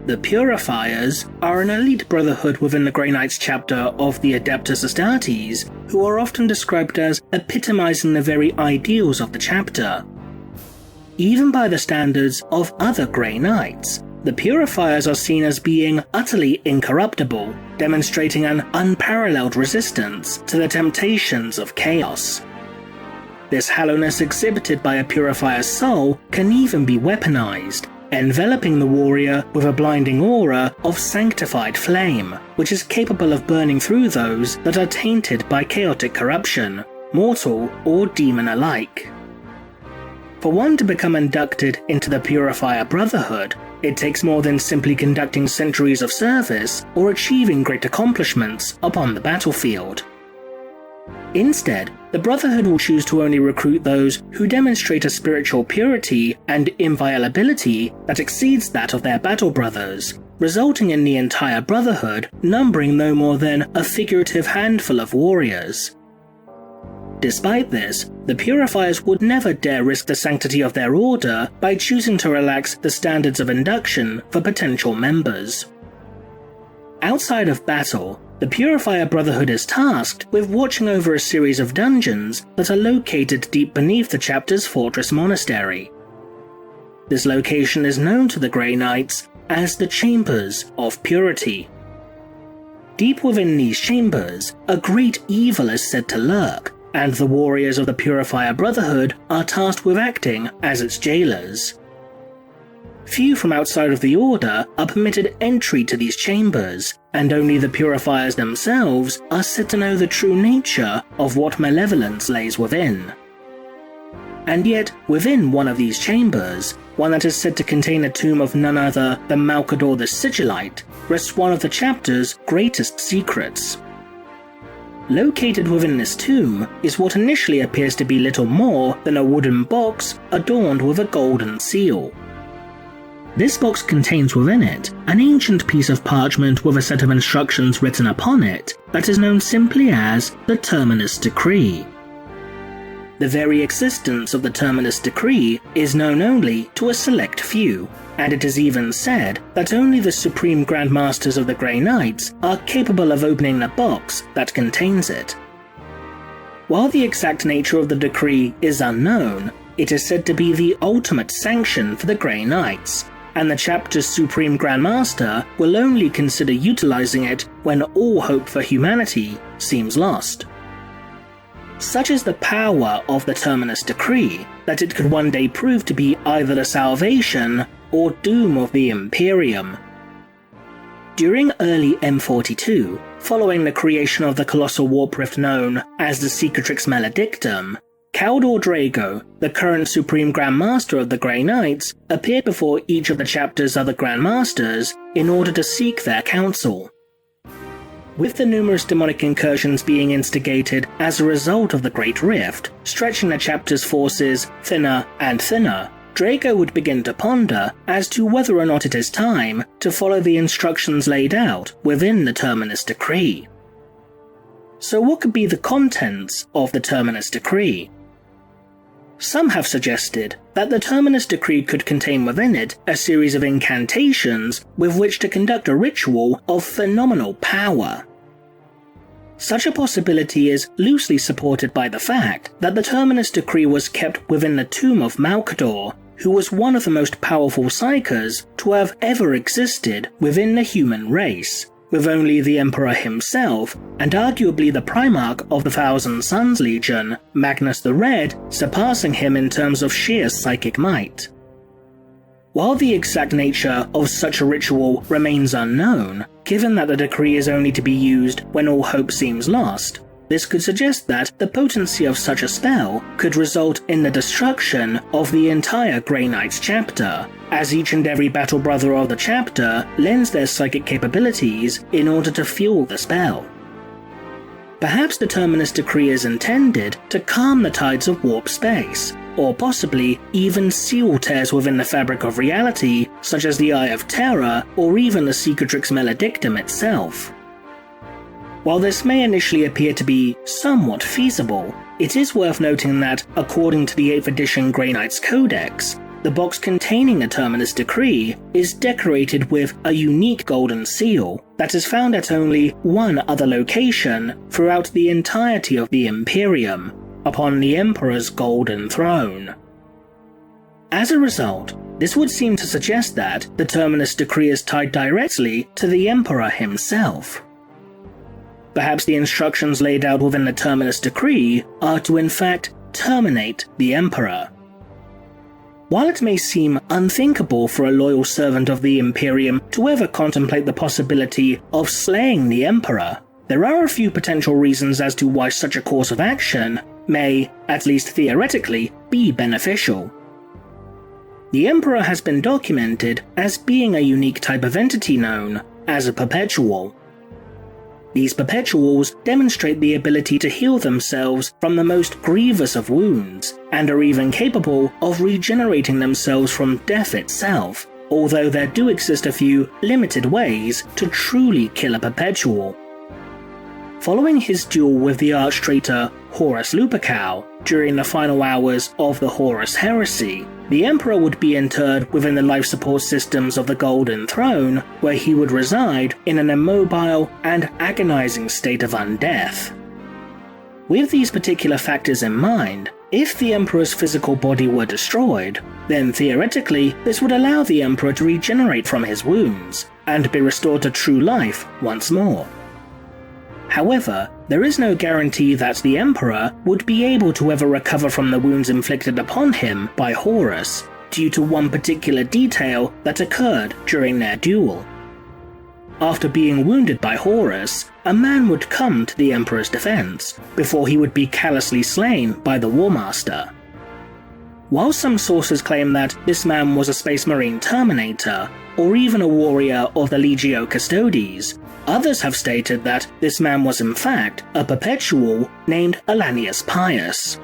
The Purifiers are an elite brotherhood within the Grey Knights chapter of the Adeptus Astartes, who are often described as epitomizing the very ideals of the chapter. Even by the standards of other Grey Knights, the Purifiers are seen as being utterly incorruptible, demonstrating an unparalleled resistance to the temptations of chaos. This hollowness exhibited by a Purifier's soul can even be weaponized, enveloping the warrior with a blinding aura of sanctified flame, which is capable of burning through those that are tainted by chaotic corruption, mortal or demon alike. For one to become inducted into the Purifier Brotherhood, it takes more than simply conducting centuries of service or achieving great accomplishments upon the battlefield. Instead, the Brotherhood will choose to only recruit those who demonstrate a spiritual purity and inviolability that exceeds that of their battle brothers, resulting in the entire Brotherhood numbering no more than a figurative handful of warriors. Despite this, the Purifiers would never dare risk the sanctity of their order by choosing to relax the standards of induction for potential members. Outside of battle, the Purifier Brotherhood is tasked with watching over a series of dungeons that are located deep beneath the chapter's fortress monastery. This location is known to the Grey Knights as the Chambers of Purity. Deep within these chambers, a great evil is said to lurk, and the warriors of the Purifier Brotherhood are tasked with acting as its jailers. Few from outside of the Order are permitted entry to these chambers, and only the Purifiers themselves are said to know the true nature of what malevolence lays within. And yet, within one of these chambers, one that is said to contain a tomb of none other than Malcador the Sigillite, rests one of the chapter's greatest secrets. Located within this tomb is what initially appears to be little more than a wooden box adorned with a golden seal. This box contains within it an ancient piece of parchment with a set of instructions written upon it that is known simply as the Terminus Decree. The very existence of the Terminus Decree is known only to a select few, and it is even said that only the Supreme Grand Masters of the Grey Knights are capable of opening the box that contains it. While the exact nature of the decree is unknown, it is said to be the ultimate sanction for the Grey Knights, and the chapter's Supreme Grand Master will only consider utilizing it when all hope for humanity seems lost. Such is the power of the Terminus Decree that it could one day prove to be either the salvation or doom of the Imperium. During early M42, following the creation of the colossal warp rift known as the Cicatrix Maledictum, Caldor Drago, the current Supreme Grand Master of the Grey Knights, appeared before each of the chapter's other Grand Masters in order to seek their counsel. With the numerous demonic incursions being instigated as a result of the Great Rift, stretching the chapter's forces thinner and thinner, Drago would begin to ponder as to whether or not it is time to follow the instructions laid out within the Terminus Decree. So what could be the contents of the Terminus Decree? Some have suggested that the Terminus Decree could contain within it a series of incantations with which to conduct a ritual of phenomenal power. Such a possibility is loosely supported by the fact that the Terminus Decree was kept within the tomb of Malcador, who was one of the most powerful psychers to have ever existed within the human race, with only the Emperor himself, and arguably the Primarch of the Thousand Suns Legion, Magnus the Red, surpassing him in terms of sheer psychic might. While the exact nature of such a ritual remains unknown, given that the decree is only to be used when all hope seems lost, this could suggest that the potency of such a spell could result in the destruction of the entire Grey Knights chapter, as each and every battle brother of the chapter lends their psychic capabilities in order to fuel the spell. Perhaps the Terminus Decree is intended to calm the tides of warp space, or possibly even seal tears within the fabric of reality, such as the Eye of Terror or even the Cicatrix Maledictum itself. While this may initially appear to be somewhat feasible, it is worth noting that, according to the 8th edition Grey Knights Codex, The box containing the Terminus Decree is decorated with a unique golden seal that is found at only one other location throughout the entirety of the Imperium, upon the Emperor's golden throne. As a result, this would seem to suggest that the Terminus Decree is tied directly to the Emperor himself. Perhaps the instructions laid out within the Terminus Decree are to in fact terminate the Emperor. While it may seem unthinkable for a loyal servant of the Imperium to ever contemplate the possibility of slaying the Emperor, there are a few potential reasons as to why such a course of action may, at least theoretically, be beneficial. The Emperor has been documented as being a unique type of entity known as a perpetual. These perpetuals demonstrate the ability to heal themselves from the most grievous of wounds, and are even capable of regenerating themselves from death itself, although there do exist a few limited ways to truly kill a perpetual. Following his duel with the arch-traitor Horus Lupercal during the final hours of the Horus Heresy, the Emperor would be interred within the life support systems of the Golden Throne, where he would reside in an immobile and agonizing state of undeath. With these particular factors in mind, if the Emperor's physical body were destroyed, then theoretically this would allow the Emperor to regenerate from his wounds, and be restored to true life once more. However, there is no guarantee that the Emperor would be able to ever recover from the wounds inflicted upon him by Horus, due to one particular detail that occurred during their duel. After being wounded by Horus, a man would come to the Emperor's defense, before he would be callously slain by the War Master. While some sources claim that this man was a Space Marine Terminator, or even a warrior of the Legio Custodes, others have stated that this man was in fact a perpetual named Alanius Pius.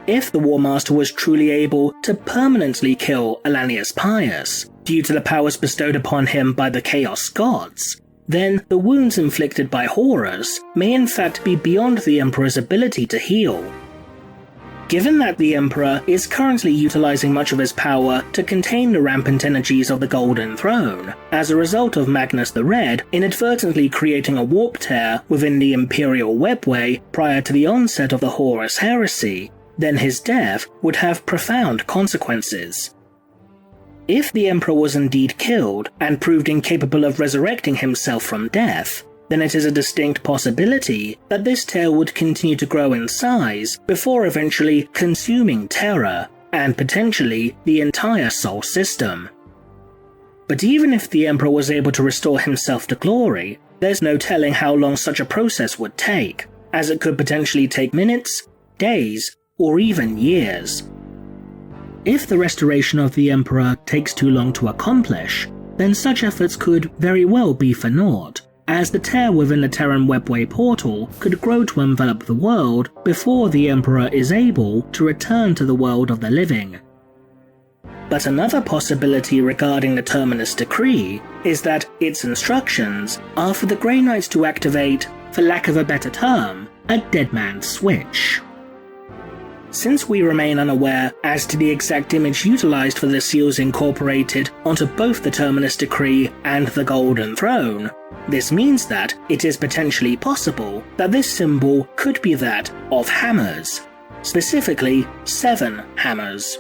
If the War Master was truly able to permanently kill Alanius Pius, due to the powers bestowed upon him by the Chaos Gods, then the wounds inflicted by Horus may in fact be beyond the Emperor's ability to heal. Given that the Emperor is currently utilizing much of his power to contain the rampant energies of the Golden Throne, as a result of Magnus the Red inadvertently creating a warp tear within the Imperial Webway prior to the onset of the Horus Heresy, then his death would have profound consequences. If the Emperor was indeed killed and proved incapable of resurrecting himself from death, then it is a distinct possibility that this tear would continue to grow in size before eventually consuming Terra, and potentially the entire Sol system. But even if the Emperor was able to restore himself to glory, there's no telling how long such a process would take, as it could potentially take minutes, days, or even years. If the restoration of the Emperor takes too long to accomplish, then such efforts could very well be for naught, as the tear within the Terran Webway portal could grow to envelop the world before the Emperor is able to return to the world of the living. But another possibility regarding the Terminus Decree is that its instructions are for the Grey Knights to activate, for lack of a better term, a dead man's switch. Since we remain unaware as to the exact image utilized for the seals incorporated onto both the Terminus Decree and the Golden Throne, this means that it is potentially possible that this symbol could be that of hammers, specifically 7 hammers.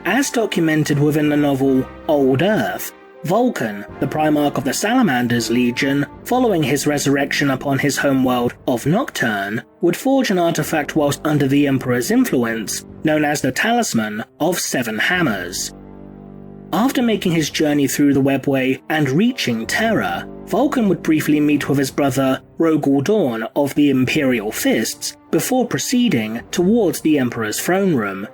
As documented within the novel Old Earth, Vulcan, the Primarch of the Salamander's Legion, following his resurrection upon his homeworld of Nocturne, would forge an artifact whilst under the Emperor's influence, known as the Talisman of 7 Hammers. After making his journey through the Webway and reaching Terra, Vulcan would briefly meet with his brother Rogel Dawn of the Imperial Fists before proceeding towards the Emperor's throne room.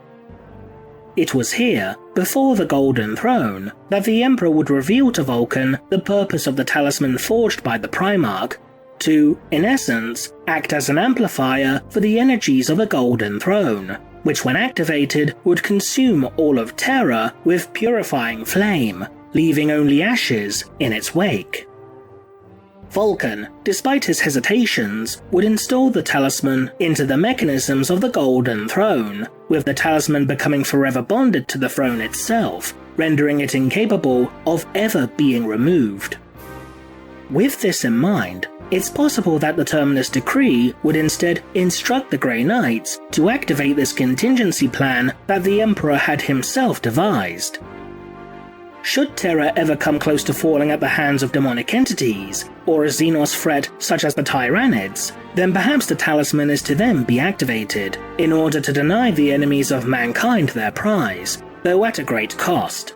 It was here, before the Golden Throne, that the Emperor would reveal to Vulcan the purpose of the talisman forged by the Primarch, to, in essence, act as an amplifier for the energies of the Golden Throne, which when activated would consume all of Terra with purifying flame, leaving only ashes in its wake. Vulcan, despite his hesitations, would install the talisman into the mechanisms of the Golden Throne, with the talisman becoming forever bonded to the throne itself, rendering it incapable of ever being removed. With this in mind, it's possible that the Terminus Decree would instead instruct the Grey Knights to activate this contingency plan that the Emperor had himself devised. Should Terra ever come close to falling at the hands of demonic entities, or a Xenos threat such as the Tyranids, then perhaps the talisman is to then be activated, in order to deny the enemies of mankind their prize, though at a great cost.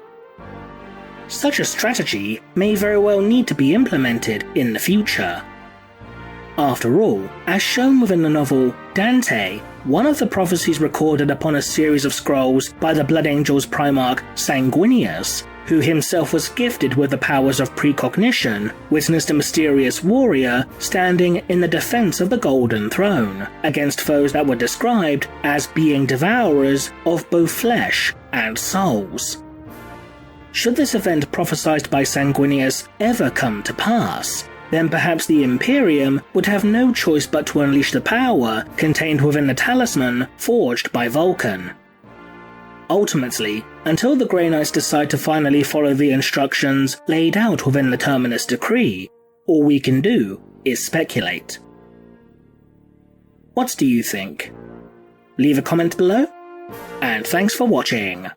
Such a strategy may very well need to be implemented in the future. After all, as shown within the novel Dante, one of the prophecies recorded upon a series of scrolls by the Blood Angel's Primarch Sanguinius, who himself was gifted with the powers of precognition, witnessed a mysterious warrior standing in the defense of the Golden Throne, against foes that were described as being devourers of both flesh and souls. Should this event prophesied by Sanguinius ever come to pass, then perhaps the Imperium would have no choice but to unleash the power contained within the talisman forged by Vulcan. Ultimately, until the Grey Knights decide to finally follow the instructions laid out within the Terminus Decree, all we can do is speculate. What do you think? Leave a comment below, and thanks for watching.